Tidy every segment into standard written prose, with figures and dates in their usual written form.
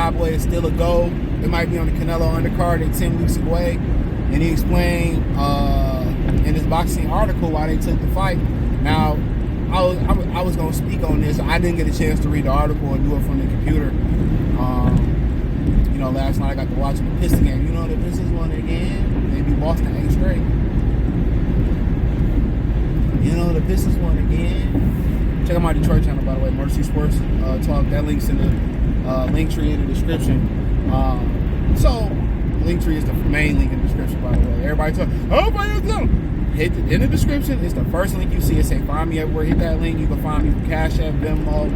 Ajagba is still a go. It might be on the Canelo undercard at 10 weeks away. And he explained in his boxing article why they took the fight. Now, I was going to speak on this. I didn't get a chance to read the article and do it from the computer. Last night I got to watch the Pistons game. The Pistons won again. They beat Boston 8 straight. The Pistons won again. Check out my Detroit channel, by the way, Mercy Sports Talk. That link's in the link tree in the description. Link tree is the main link in the description, by the way. Everybody talk, hit in the description. It's the first link you see. It say find me everywhere. Hit that link. You can find me through Cash App, Venmo,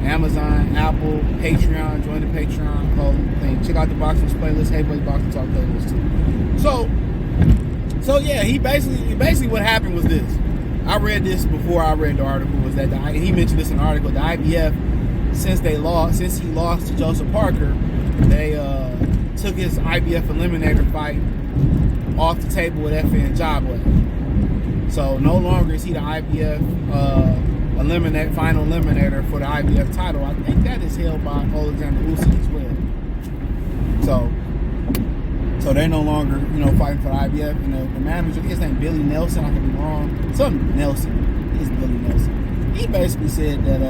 Amazon, Apple, Patreon. Join the Patreon thing. Check out the Boxing playlist. Hey Boy Boxing Talk playlist too. So yeah, he basically what happened was this. I read this before I read the article. Was that he mentioned this in the article? The IBF, since he lost to Joesph Parker, they took his IBF eliminator fight off the table with FN Ajagba. So no longer is he the IBF final eliminator for the IBF title. I think that is held by Alexander Usyk as well. So they're no longer, fighting for the IBF. And the manager, his name Billy Nelson, I could be wrong. Something Nelson. It's Billy Nelson. He basically said that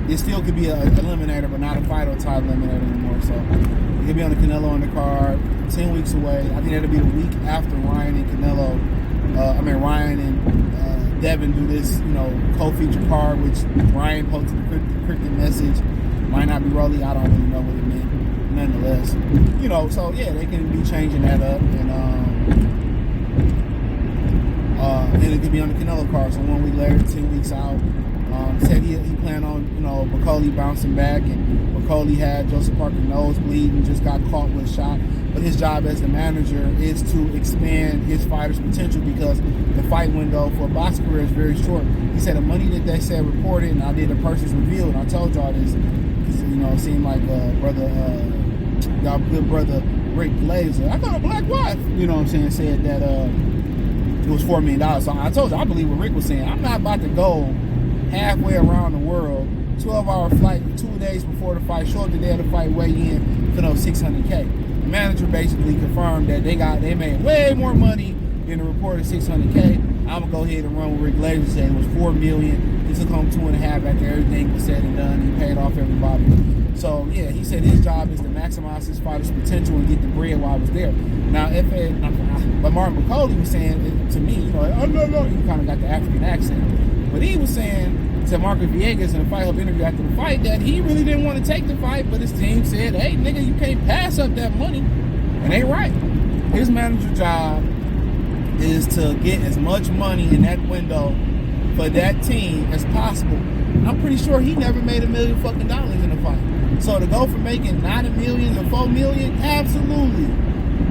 it still could be an eliminator, but not a fight or title eliminator anymore. So he'll be on the Canelo undercard 10 weeks away. I think that'll be the week after Ryan and Ryan and Devin do this, co-feature card, which Ryan posted a cryptic message. Might not be Rolly. I don't really know what it meant. Nonetheless, so yeah, they can be changing that up, and it could be on the Canelo card. So 1 week later, 10 weeks out. Said he planned on, Bakole bouncing back, and Bakole had Joesph Parker nose bleeding, just got caught with a shot. But his job as the manager is to expand his fighter's potential because the fight window for a boxing career is very short. He said the money that they said reported, and I did a purchase review, and I told y'all this, it seemed like y'all good brother Rick Glazer. I got a black wife, said that it was $4 million. So I told you, I believe what Rick was saying. I'm not about to go halfway around the world, 12-hour flight 2 days before the fight, show up the day of the fight, weigh in for those $600K. The manager basically confirmed that they made way more money than the reported $600K. I'm gonna go ahead and run with Rick Glazer. Said it was $4 million. He took home 2.5 after everything was said and done. He paid off everybody. So yeah, he said his job is to maximize his fighter's potential and get the bread while I was there. Now, but Martin Bakole was saying to me, no, he kind of got the African accent, but he was saying to Marco Villegas in a Fight Hub interview after the fight that he really didn't want to take the fight, but his team said, hey, nigga, you can't pass up that money. And they right. His manager job is to get as much money in that window for that team as possible. I'm pretty sure he never made $1 million fucking dollars in a fight. So to go from making not $1 million to $4 million, absolutely.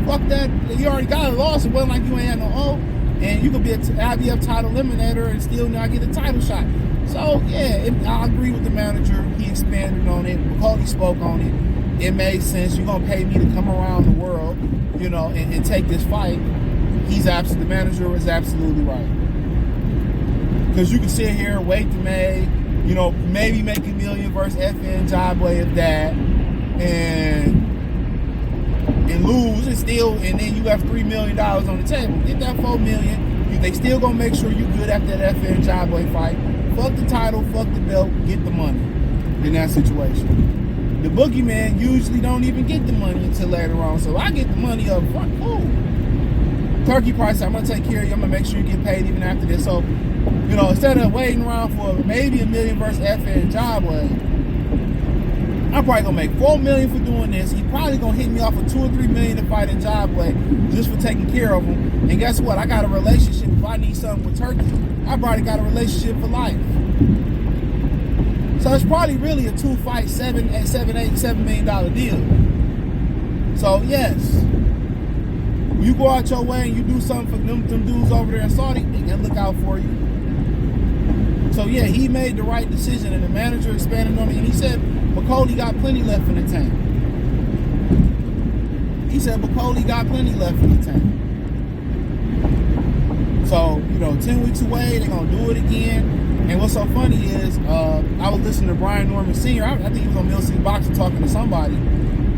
Fuck that. You already got a loss. It wasn't like you ain't had no O. And you could be an IBF title eliminator and still not get a title shot. So yeah, I agree with the manager. He expanded on it. Bakole spoke on it. It made sense. You're gonna pay me to come around the world, and take this fight. The manager was absolutely right. Because you can sit here and wait to maybe make $1 million versus FN Ajagba if that, and lose and then you have $3 million on the table. Get that $4 million. They still gonna make sure you good after that FN Ajagba fight. Fuck the title, fuck the belt, get the money in that situation. The boogeyman usually don't even get the money until later on. So I get the money up front. Cool. Turkey price, I'm gonna take care of you. I'm gonna make sure you get paid even after this. So, instead of waiting around for maybe $1 million versus FN Ajagba, I'm probably gonna make $4 million for doing this. He probably gonna hit me off with $2 or $3 million to fight in Ajagba just for taking care of him. And guess what? I got a relationship. If I need something with Turkey, I probably got a relationship for life. So it's probably really a 2-fight, $7 million deal. So yes, you go out your way and you do something for them dudes over there in Saudi, they can look out for you. So yeah, he made the right decision, and the manager expanded on it, and he said Bakole got plenty left in the tank. He said Bakole got plenty left in the tank. So, 10 weeks away, they're going to do it again. And what's so funny is, I was listening to Brian Norman Sr., I think he was on Mill City Boxing talking to somebody,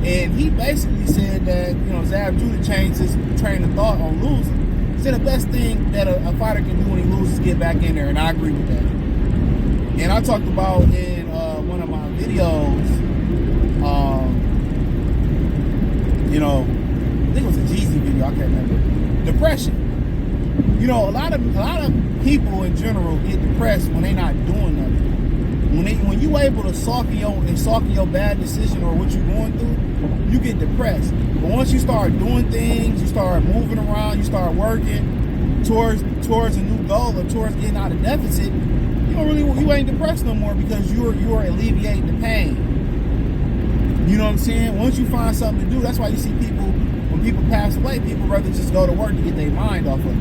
And he basically said that, Zab Judah changed his train of thought on losing. He said the best thing that a fighter can do when he loses is get back in there, and I agree with that. And I talked about in one of my videos, I think it was a Jeezy video, I can't remember. Depression. A lot of people in general get depressed when they're not doing nothing. When you able to sulk in your bad decision or what you're going through, you get depressed. But once you start doing things, you start moving around, you start working towards a new goal or towards getting out of deficit, you ain't depressed no more because you're alleviating the pain. You know what I'm saying? Once you find something to do, that's why you see when people pass away, people rather just go to work to get their mind off of it.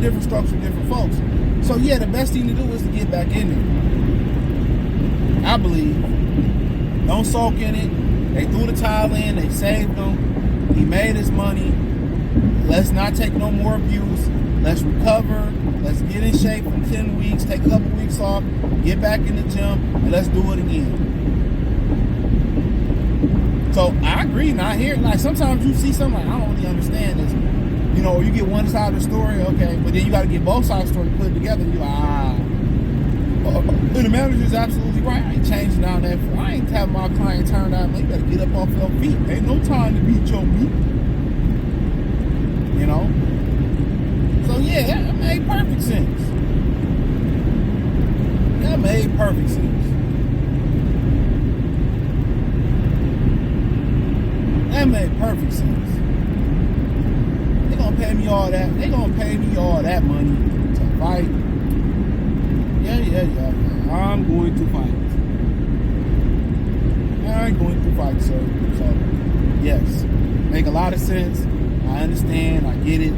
Different strokes for different folks. So yeah, the best thing to do is to get back in there. I believe. Don't sulk in it. They threw the towel in, they saved him. He made his money. Let's not take no more abuse. Let's recover. Let's get in shape for 10 weeks, take a couple weeks off, get back in the gym, and let's do it again. So I agree. Now here, like sometimes you see something like, I don't really understand this. Or you get one side of the story, okay, but then you got to get both sides of the story put together. And you're like, and the manager's absolutely right. I ain't changing down that. I ain't having my client turned out. Man, you better get up off your feet. Ain't no time to beat your meat. So yeah, that made perfect sense. That made perfect sense. That made perfect sense. They gonna pay me all that. They gonna pay me all that money to fight. Yeah. I'm going to fight. I'm going to fight, sir. So, yes, make a lot of sense. I understand. I get it.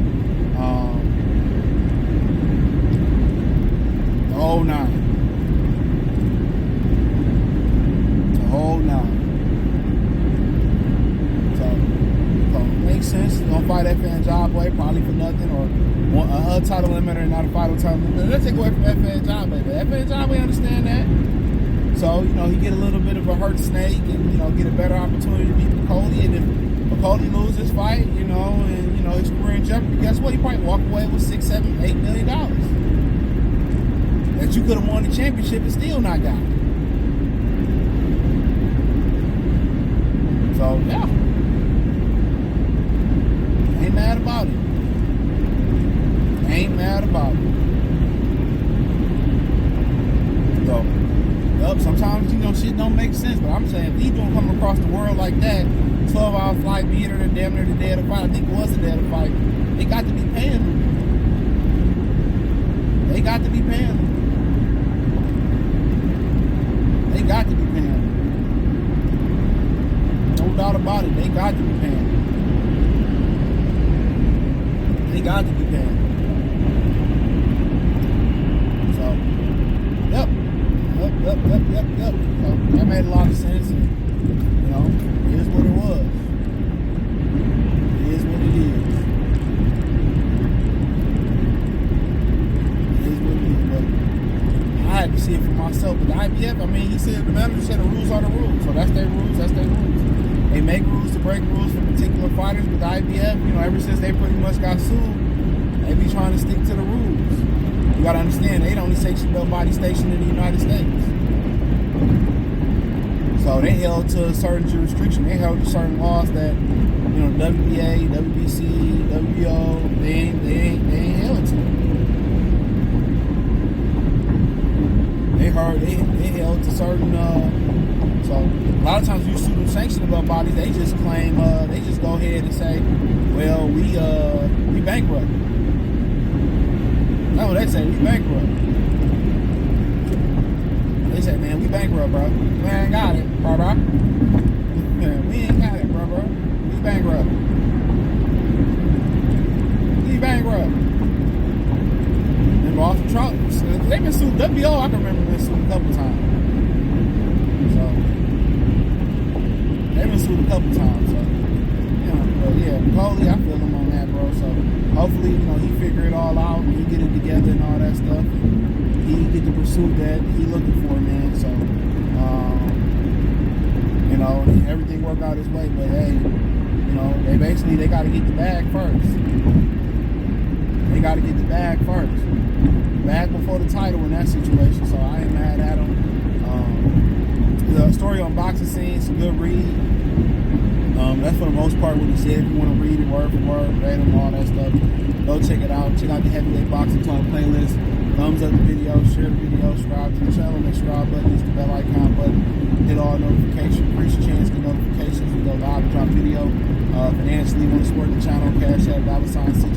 The whole nine. Makes sense. You're gonna fight Ajagba probably for nothing, or a title limiter and not a title limiter. Let's take away from Ajagba. Ajagba understand that. So he get a little bit of a hurt snake, and get a better opportunity to beat Bakole. And if Bakole loses this fight, and his career in jeopardy, guess what? He probably walk away with $6, $7, $8 million that you could have won the championship and still not got. So yeah. Ain't mad about it. Ain't mad about it. So, sometimes, shit don't make sense, but I'm saying if he don't come across the world like that, 12-hour flight, be there damn near the day of the fight, I think it was the day of the fight, they got to be paying him. They got to be paying him. They got to be paying him. No doubt about it, they got to be paying him. They got to be paying. So, yep. So, that made a lot of sense. And, it is what it was. It is what it is. It is what it is. But I had to see it for myself. But the IBF, he said, the manager said the rules are the rules. So that's their rules. That's their rules. They make rules to break rules for particular fighters, but the IBF, ever since they pretty much got sued, they be trying to stick to the rules. You gotta understand, they only sanction belt body station in the United States. So they held to a certain jurisdiction. They held to certain laws that, WBA, WBC, WBO, they ain't held to. They held to certain, so a lot of times you sue them sanctioned belt bodies, they just claim, they just go ahead and say, well, we bankrupt. That's what they say, we bankrupt. They say, man, we bankrupt, bro. We ain't got it, bro. Man, we ain't got it, bro. We bankrupt. We bankrupt. And Boston Trump, they've been sued. WBO, I can remember been sued a couple times. So, they've been sued a couple times. So, but yeah, Bakole, I feel him on that, bro. So, hopefully, he figure it all out, and he get it together and all that stuff. And he get the pursuit that he looking for, man. So, know, and everything worked out his way. But hey, you know, they got to get the bag first. They got to get the bag first. Bag before the title in that situation. So I ain't mad at him. The story on boxing scenes, a good read. That's for the most part what he said. If you want to read it word for word, read him, all that stuff, go check it out. Check out the Heavyweight Boxing Talk playlist. Thumbs up the video, share the video, subscribe to the channel, make sure our button is the bell icon button, hit all notifications, increase your chance to get notifications. We go live and drop video. Financially, want to support the channel, cash app, $CJ